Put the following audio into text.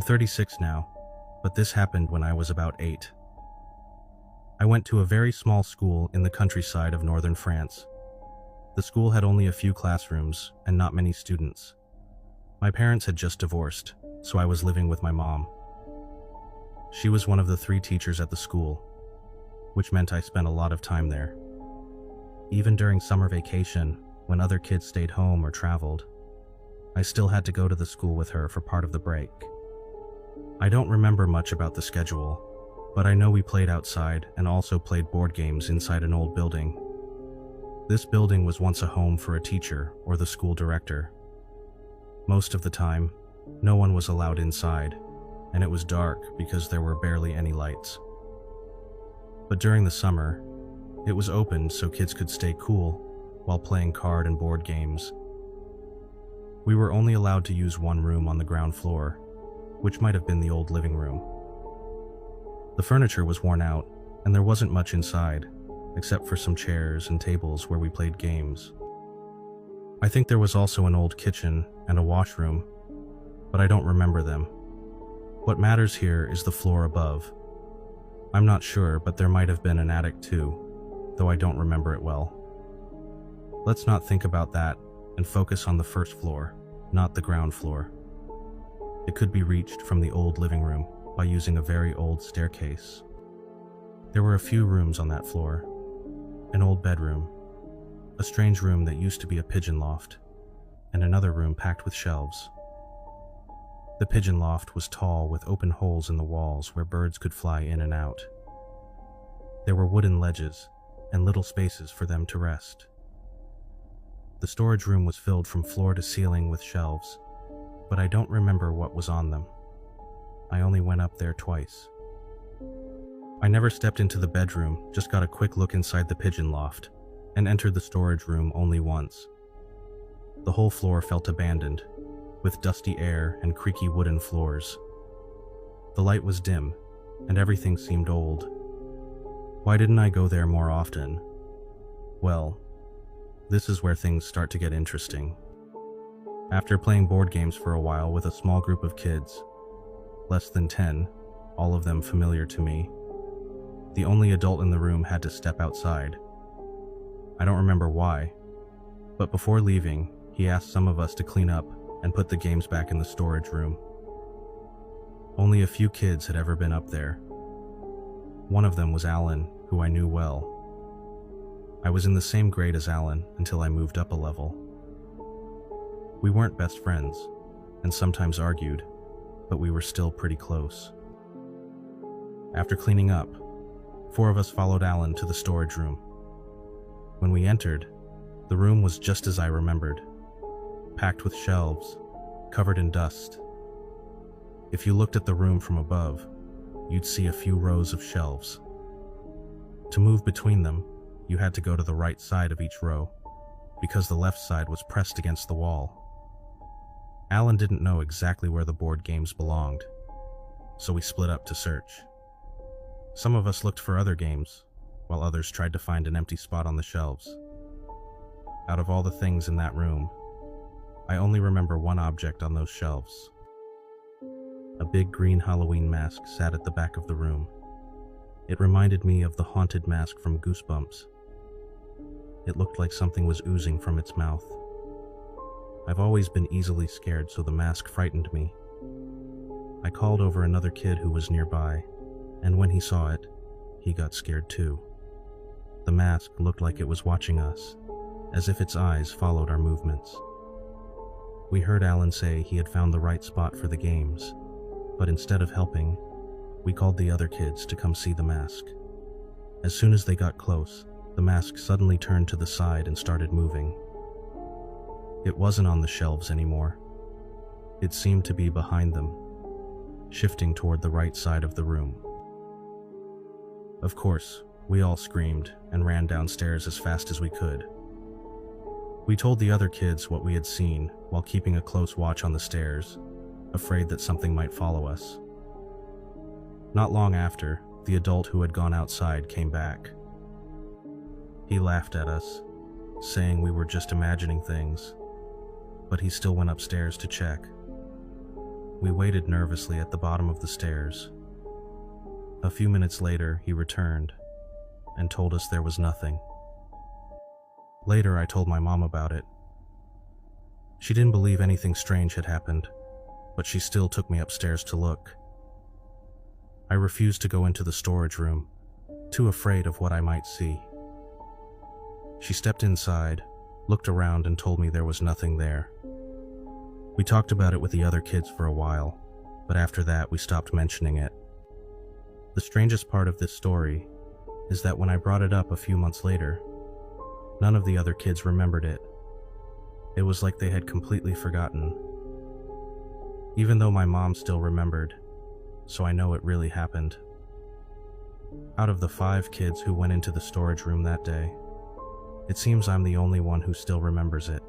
I'm 36 now, but this happened when I was about 8. I went to a very small school in the countryside of northern France. The school had only a few classrooms and not many students. My parents had just divorced, so I was living with my mom. She was one of the 3 teachers at the school, which meant I spent a lot of time there. Even during summer vacation, when other kids stayed home or traveled, I still had to go to the school with her for part of the break. I don't remember much about the schedule, but I know we played outside and also played board games inside an old building. This building was once a home for a teacher or the school director. Most of the time, no one was allowed inside, and it was dark because there were barely any lights. But during the summer, it was opened so kids could stay cool while playing card and board games. We were only allowed to use one room on the ground floor, which might have been the old living room. The furniture was worn out, and there wasn't much inside, except for some chairs and tables where we played games. I think there was also an old kitchen and a washroom, but I don't remember them. What matters here is the floor above. I'm not sure, but there might have been an attic too, though I don't remember it well. Let's not think about that and focus on the first floor, not the ground floor. It could be reached from the old living room by using a very old staircase. There were a few rooms on that floor. An old bedroom, a strange room that used to be a pigeon loft, and another room packed with shelves. The pigeon loft was tall with open holes in the walls where birds could fly in and out. There were wooden ledges and little spaces for them to rest. The storage room was filled from floor to ceiling with shelves, but I don't remember what was on them. I only went up there twice. I never stepped into the bedroom, just got a quick look inside the pigeon loft, and entered the storage room only once. The whole floor felt abandoned, with dusty air and creaky wooden floors. The light was dim, and everything seemed old. Why didn't I go there more often? Well, this is where things start to get interesting. After playing board games for a while with a small group of kids, less than 10, all of them familiar to me, the only adult in the room had to step outside. I don't remember why, but before leaving, he asked some of us to clean up and put the games back in the storage room. Only a few kids had ever been up there. One of them was Alan, who I knew well. I was in the same grade as Alan until I moved up a level. We weren't best friends, and sometimes argued, but we were still pretty close. After cleaning up, 4 of us followed Alan to the storage room. When we entered, the room was just as I remembered, packed with shelves, covered in dust. If you looked at the room from above, you'd see a few rows of shelves. To move between them, you had to go to the right side of each row, because the left side was pressed against the wall. Alan didn't know exactly where the board games belonged, so we split up to search. Some of us looked for other games, while others tried to find an empty spot on the shelves. Out of all the things in that room, I only remember one object on those shelves. A big green Halloween mask sat at the back of the room. It reminded me of the haunted mask from Goosebumps. It looked like something was oozing from its mouth. I've always been easily scared, so the mask frightened me. I called over another kid who was nearby, and when he saw it, he got scared too. The mask looked like it was watching us, as if its eyes followed our movements. We heard Alan say he had found the right spot for the games, but instead of helping, we called the other kids to come see the mask. As soon as they got close, the mask suddenly turned to the side and started moving. It wasn't on the shelves anymore. It seemed to be behind them, shifting toward the right side of the room. Of course, we all screamed and ran downstairs as fast as we could. We told the other kids what we had seen while keeping a close watch on the stairs, afraid that something might follow us. Not long after, the adult who had gone outside came back. He laughed at us, saying we were just imagining things, but he still went upstairs to check. We waited nervously at the bottom of the stairs. A few minutes later, he returned and told us there was nothing. Later, I told my mom about it. She didn't believe anything strange had happened, but she still took me upstairs to look. I refused to go into the storage room, too afraid of what I might see. She stepped inside, looked around, and told me there was nothing there. We talked about it with the other kids for a while, but after that we stopped mentioning it. The strangest part of this story is that when I brought it up a few months later, none of the other kids remembered it. It was like they had completely forgotten. Even though my mom still remembered, so I know it really happened. Out of the 5 kids who went into the storage room that day, it seems I'm the only one who still remembers it.